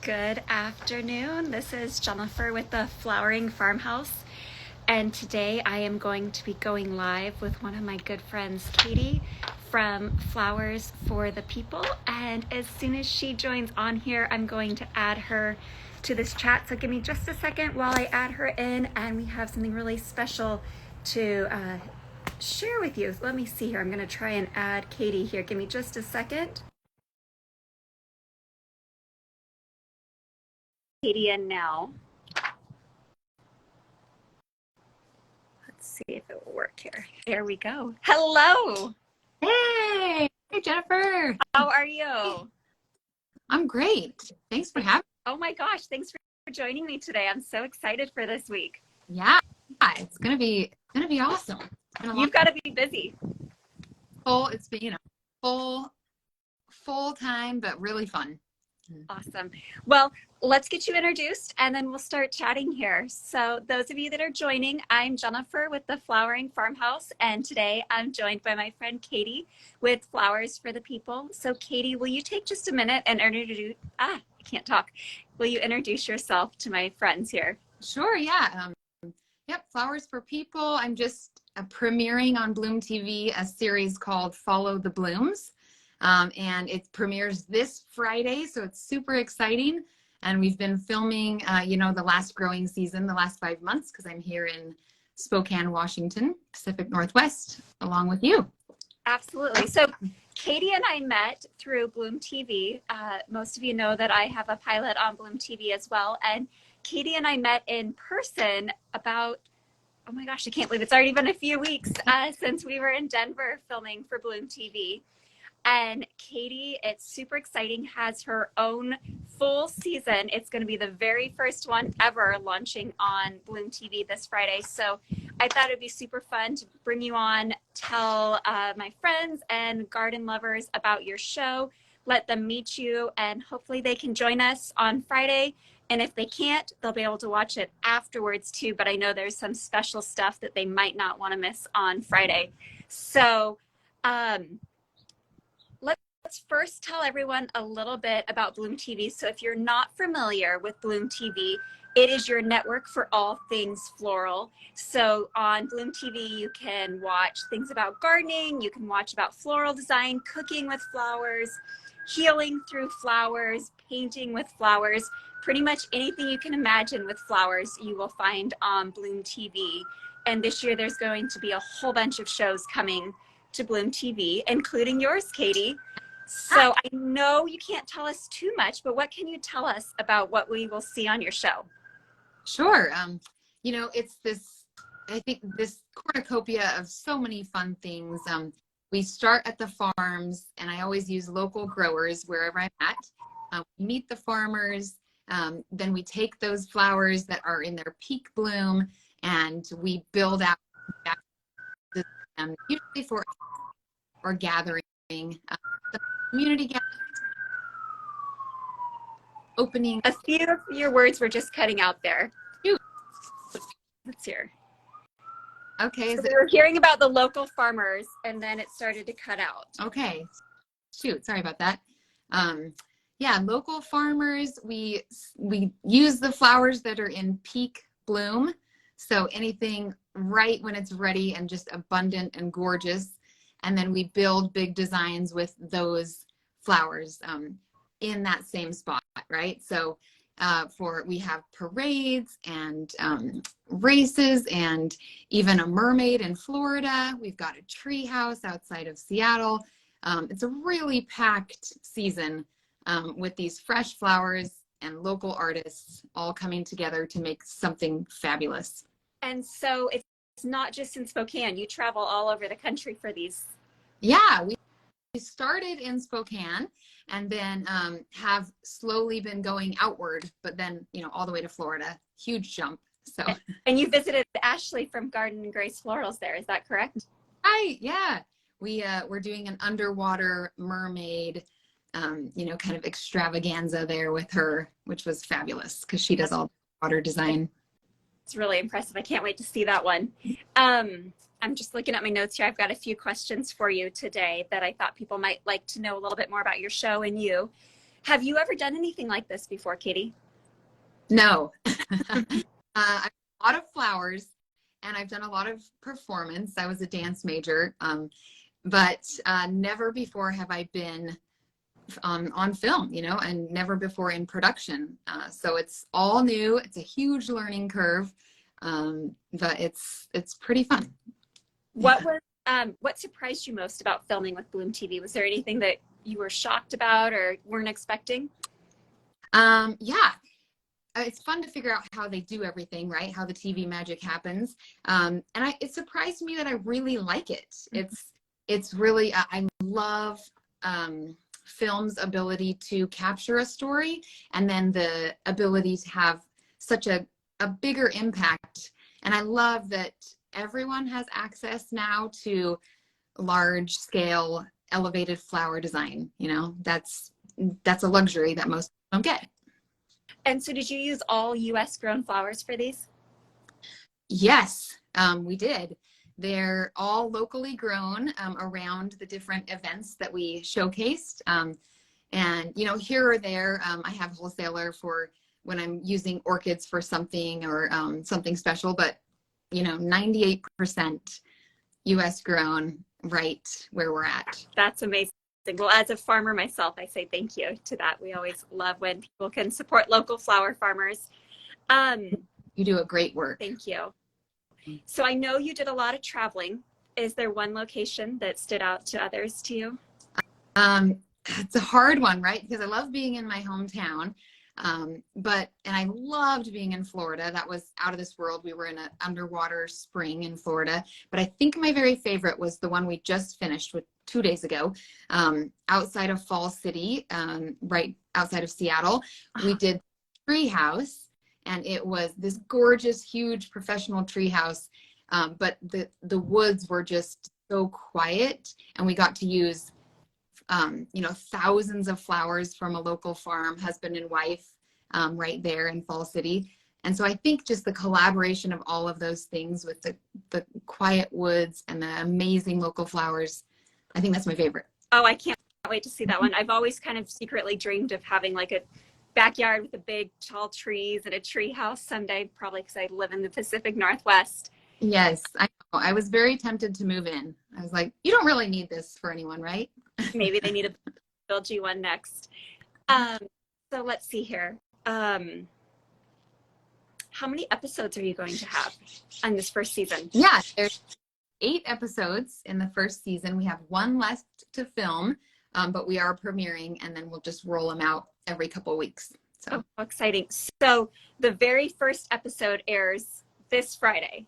Good afternoon. This is Jennifer with the Flowering Farmhouse, and today I am going to be going live with one of my good friends, Katie, from Flowers for the People. And as soon as she joins on here, I'm going to add her to this chat. So give me just a second while I add her in, and we have something really special to share with you. Let me see here. I'm going to try and add Katie here. Give me just a second. Katie in now. Let's see if it will work here. There we go. Hello. Hey Jennifer. How are you? I'm great. Thanks for having me. Oh my gosh, thanks for joining me today. I'm so excited for this week. Yeah, it's gonna be awesome. You've got to be busy. It's been full time, but really fun. Awesome. Well, let's get you introduced and then we'll start chatting here. So those of you that are joining, I'm Jennifer with the Flowering Farmhouse, and today I'm joined by my friend Katie with Flowers for the People. So Katie, will you take just a minute and introduce, I can't talk. Will you introduce yourself to my friends here? Sure, yeah. Yep, Flowers for People. I'm just premiering on BloomTV a series called Follow the Blooms. And it premieres this Friday, so it's super exciting. And we've been filming, the last growing season, the last 5 months, because I'm here in Spokane, Washington, Pacific Northwest, along with you. Absolutely. So Katie and I met through BloomTV. Most of you know that I have a pilot on BloomTV as well. And Katie and I met in person about, oh my gosh, I can't believe it's already been a few weeks since we were in Denver filming for BloomTV. And Katie, it's super exciting, has her own full season. It's going to be the very first one ever launching on BloomTV this Friday. So I thought it'd be super fun to bring you on, tell my friends and garden lovers about your show, let them meet you, and hopefully they can join us on Friday. And if they can't, they'll be able to watch it afterwards too. But I know there's some special stuff that they might not want to miss on Friday. So, let's first tell everyone a little bit about BloomTV. So if you're not familiar with BloomTV, it is your network for all things floral. So on BloomTV, you can watch things about gardening, you can watch about floral design, cooking with flowers, healing through flowers, painting with flowers, pretty much anything you can imagine with flowers you will find on BloomTV. And this year there's going to be a whole bunch of shows coming to BloomTV, including yours, Katie. So I know you can't tell us too much, but what can you tell us about what we will see on your show? Sure. It's I think this cornucopia of so many fun things. We start at the farms, and I always use local growers wherever I'm at. We meet the farmers, then we take those flowers that are in their peak bloom, and we build out usually for or gathering. Community gathering, opening. A few of your words were just cutting out there. Shoot. Let's hear. Okay. So we were hearing about the local farmers, and then it started to cut out. Okay. Shoot. Sorry about that. Yeah, local farmers. We use the flowers that are in peak bloom. So anything right when it's ready and just abundant and gorgeous. And then we build big designs with those flowers in that same spot, right? So we have parades and races, and even a mermaid in Florida. We've got a tree house outside of Seattle. It's a really packed season with these fresh flowers and local artists all coming together to make something fabulous. And so it's not just in Spokane. You travel all over the country for these. Yeah, we started in Spokane, and then have slowly been going outward, but then, all the way to Florida. Huge jump. So. And you visited Ashley from Garden and Grace Florals there. Is that correct? Right. Yeah. We're doing an underwater mermaid, kind of extravaganza there with her, which was fabulous because she does all the water design. It's really impressive. I can't wait to see that one. I'm just looking at my notes here. I've got a few questions for you today that I thought people might like to know a little bit more about your show and you. Have you ever done anything like this before, Katie? No. I've a lot of flowers, and I've done a lot of performance. I was a dance major, but never before have I been on film, you know, and never before in production. So it's all new. It's a huge learning curve, but it's pretty fun. What surprised you most about filming with BloomTV? Was there anything that you were shocked about or weren't expecting? Yeah, it's fun to figure out how they do everything, right? How the TV magic happens. And it surprised me that I really like it. It's really, I love film's ability to capture a story, and then the ability to have such a bigger impact. And I love that everyone has access now to large scale elevated flower design. You know, that's a luxury that most don't get. And so did you use all US grown flowers for these? Yes, we did. They're all locally grown around the different events that we showcased. And, you know, here or there, I have a wholesaler for when I'm using orchids for something or something special, but, you know, 98% US grown right where we're at. That's amazing. Well, as a farmer myself, I say thank you to that. We always love when people can support local flower farmers. You do a great work. Thank you. So I know you did a lot of traveling. Is there one location that stood out to others to you? It's a hard one, right? Because I love being in my hometown. And I loved being in Florida. That was out of this world. We were in an underwater spring in Florida. But I think my very favorite was the one we just finished with 2 days ago, outside of Fall City, right outside of Seattle. We did Treehouse, and it was this gorgeous, huge professional treehouse. But the woods were just so quiet, and we got to use you know, thousands of flowers from a local farm, husband and wife, right there in Fall City. And so I think just the collaboration of all of those things with the quiet woods and the amazing local flowers, I think that's my favorite. Oh, I can't wait to see that one. I've always kind of secretly dreamed of having like a backyard with a big tall trees and a tree house someday, probably because I live in the Pacific Northwest. Yes, I know. I was very tempted to move in. I was like, you don't really need this for anyone, right? Maybe they need to build you one next. So let's see here. How many episodes are you going to have on this first season? Yeah, there's 8 episodes in the first season. We have 1 left to film, but we are premiering, and then we'll just roll them out every couple of weeks. So oh, exciting. So the very first episode airs this Friday.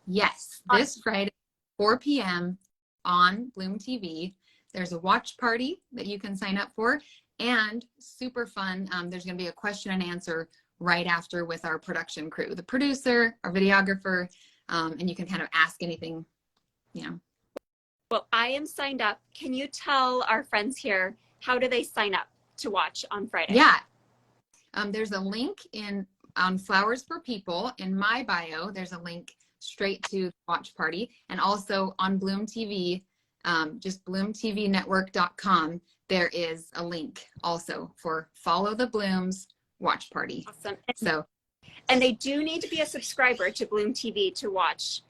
Yes, this Friday, 4 p.m. on BloomTV. There's a watch party that you can sign up for, and super fun. There's going to be a question and answer right after with our production crew, the producer, our videographer, and you can kind of ask anything, you know. Well, I am signed up. Can you tell our friends here, how do they sign up to watch on Friday? Yeah. There's a link on Flowers for People in my bio. There's a link straight to the watch party, and also on BloomTV, just BloomTVNetwork.com. There is a link also for Follow the Blooms watch party. Awesome. And they do need to be a subscriber to BloomTV to watch.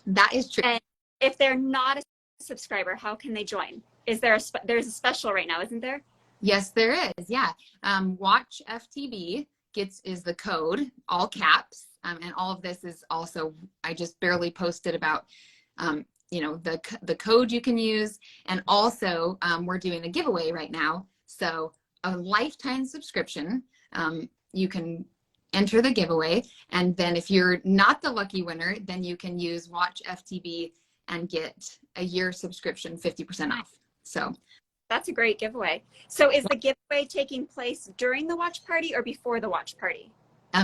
That is true. And if they're not a subscriber, how can they join? Is there there's a special right now, isn't there? Yes, there is. Yeah. Watch FTB is the code, all caps. And all of this is also, I just barely posted about, you know, the code you can use. And also we're doing a giveaway right now. So a lifetime subscription, you can enter the giveaway. And then if you're not the lucky winner, then you can use Watch FTB and get a year subscription 50% off. So that's a great giveaway. So is the giveaway taking place during the watch party or before the watch party?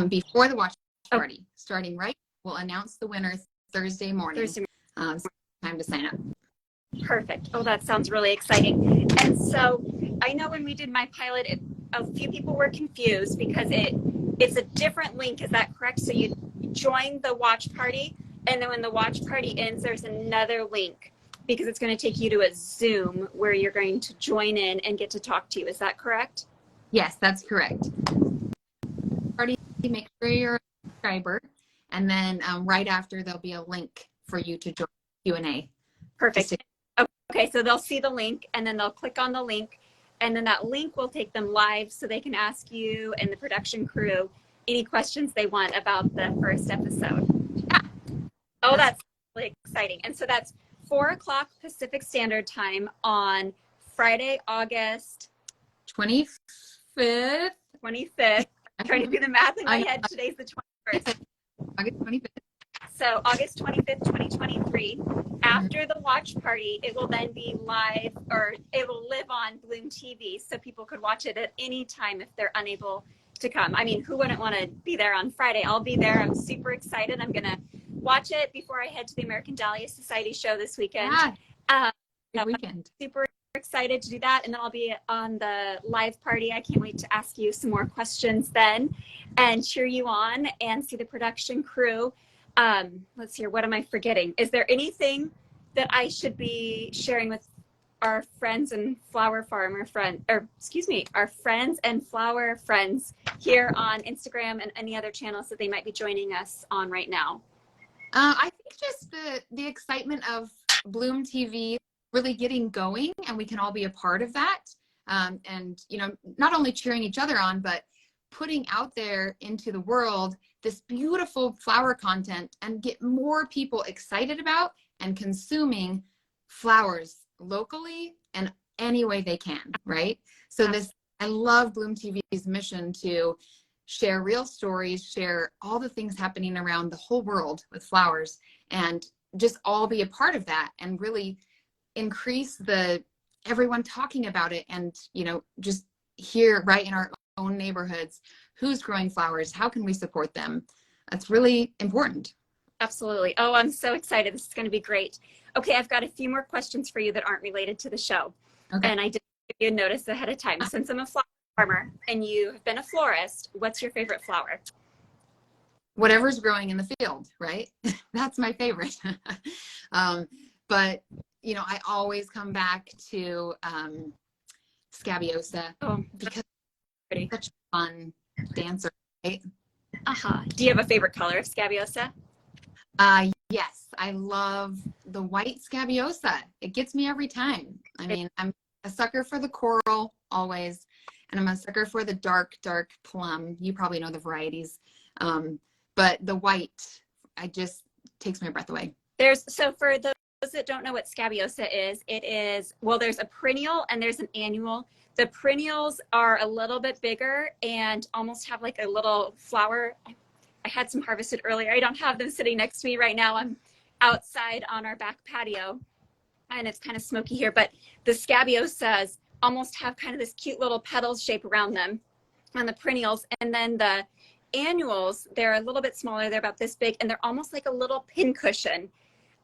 Before the watch party, starting right. We'll announce the winner Thursday morning. So time to sign up. Perfect. Oh, that sounds really exciting. And so I know when we did my pilot, a few people were confused because it's a different link. Is that correct? So you join the watch party, and then when the watch party ends, there's another link because it's going to take you to a Zoom where you're going to join in and get to talk to you. Is that correct? Yes, that's correct. Already make sure you're a subscriber, and then right after there'll be a link for you to join Q&A. Perfect. Okay, so they'll see the link and then they'll click on the link, and then that link will take them live so they can ask you and the production crew any questions they want about the first episode. Yeah. Oh, that's really exciting. And so that's 4 o'clock Pacific Standard Time on Friday, August 25th. 25th. I'm trying to do the math in my head. Today's the 21st. August 25th. So August 25th, 2023. After the watch party, it will then be live, or it will live on BloomTV, so people could watch it at any time if they're unable to come. I mean, who wouldn't want to be there on Friday? I'll be there. I'm super excited. I'm going to watch it before I head to the American Dahlia Society show this weekend. Yeah. Good weekend. Super excited to do that, and then I'll be on the live party. I can't wait to ask you some more questions then and cheer you on and see the production crew. Let's see here. What am I forgetting? Is there anything that I should be sharing with our friends and flower farmer friend, or excuse me, our friends and flower friends here on Instagram and any other channels that they might be joining us on right now? I think just the excitement of BloomTV really getting going, and we can all be a part of that. And, you know, not only cheering each other on, but putting out there into the world this beautiful flower content and get more people excited about and consuming flowers locally and any way they can, right? So this, I love BloomTV's mission to share real stories, share all the things happening around the whole world with flowers, and just all be a part of that and really increase the everyone talking about it, and, you know, just here right in our own neighborhoods, who's growing flowers, how can we support them? That's really important. Absolutely. Oh, I'm so excited. This is going to be great. Okay, I've got a few more questions for you that aren't related to the show. Okay. And I did give you a notice ahead of time. Since I'm a flower farmer and you have been a florist, what's your favorite flower? Whatever's growing in the field, right? That's my favorite. But, you know, I always come back to Scabiosa because it's such a fun dancer, right? Do you have a favorite color of Scabiosa? Yes, I love the white Scabiosa. It gets me every time. I mean, I'm a sucker for the coral always, and I'm a sucker for the dark plum. You probably know the varieties. But the white, I just takes my breath away. So for those that don't know what Scabiosa is, it is, well, there's a perennial and there's an annual. The perennials are a little bit bigger and almost have like a little flower. I had some harvested earlier. I don't have them sitting next to me right now. I'm outside on our back patio and it's kind of smoky here, but the Scabiosas almost have kind of this cute little petals shape around them on the perennials. And then the annuals, they're a little bit smaller. They're about this big and they're almost like a little pincushion.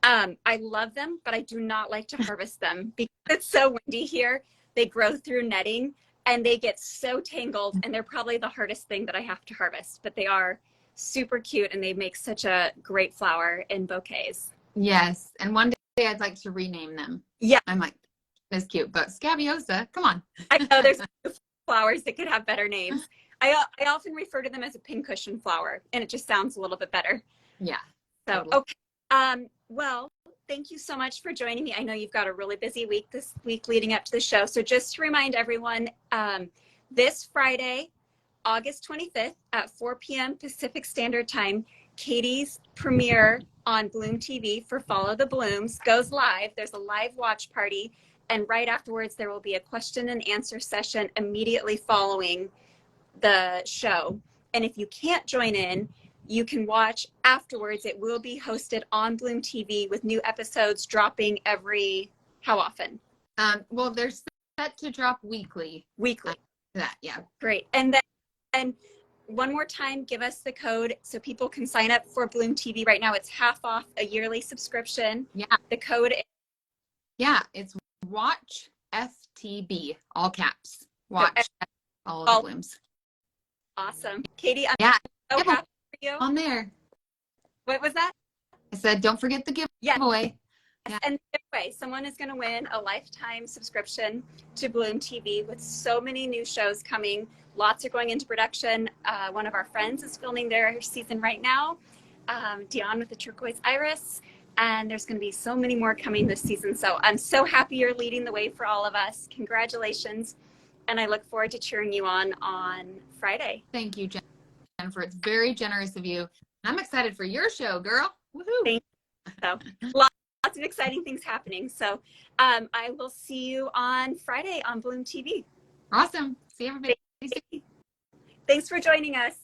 I love them, but I do not like to harvest them because it's so windy here. They grow through netting and they get so tangled, and they're probably the hardest thing that I have to harvest, but they are super cute and they make such a great flower in bouquets. Yes, and one day I'd like to rename them. Yeah. I'm like, that's cute, but Scabiosa, come on. I know there's flowers that could have better names. I often refer to them as a pincushion flower, and it just sounds a little bit better. Yeah. So, totally. Okay. Well, thank you so much for joining me. I know you've got a really busy week this week leading up to the show. So just to remind everyone, this Friday, August 25th at 4 p.m. Pacific Standard Time, Katie's premiere on BloomTV for Follow the Blooms goes live. There's a live watch party. And right afterwards, there will be a question and answer session immediately following the show. And if you can't join in, you can watch afterwards. It will be hosted on BloomTV with new episodes dropping every, how often? Well, they're set to drop weekly. Weekly. That, yeah. Great. And then one more time, give us the code so people can sign up for BloomTV right now. It's half off a yearly subscription. Yeah. The code is... Yeah, it's Watch FTB, all caps. Watch all the blooms. Awesome. Katie, I'm so happy for you. On there. What was that? I said, don't forget the giveaway. Yeah. And anyway, someone is going to win a lifetime subscription to Bloom TV with so many new shows coming. Lots are going into production. One of our friends is filming their season right now, Dion with the Turquoise Iris. And there's going to be so many more coming this season. So I'm so happy you're leading the way for all of us. Congratulations. And I look forward to cheering you on Friday. Thank you, Jennifer. It's very generous of you. I'm excited for your show, girl. Woohoo! Thank you. So lots of exciting things happening. So I will see you on Friday on Bloom TV. Awesome. See everybody. Thanks for joining us.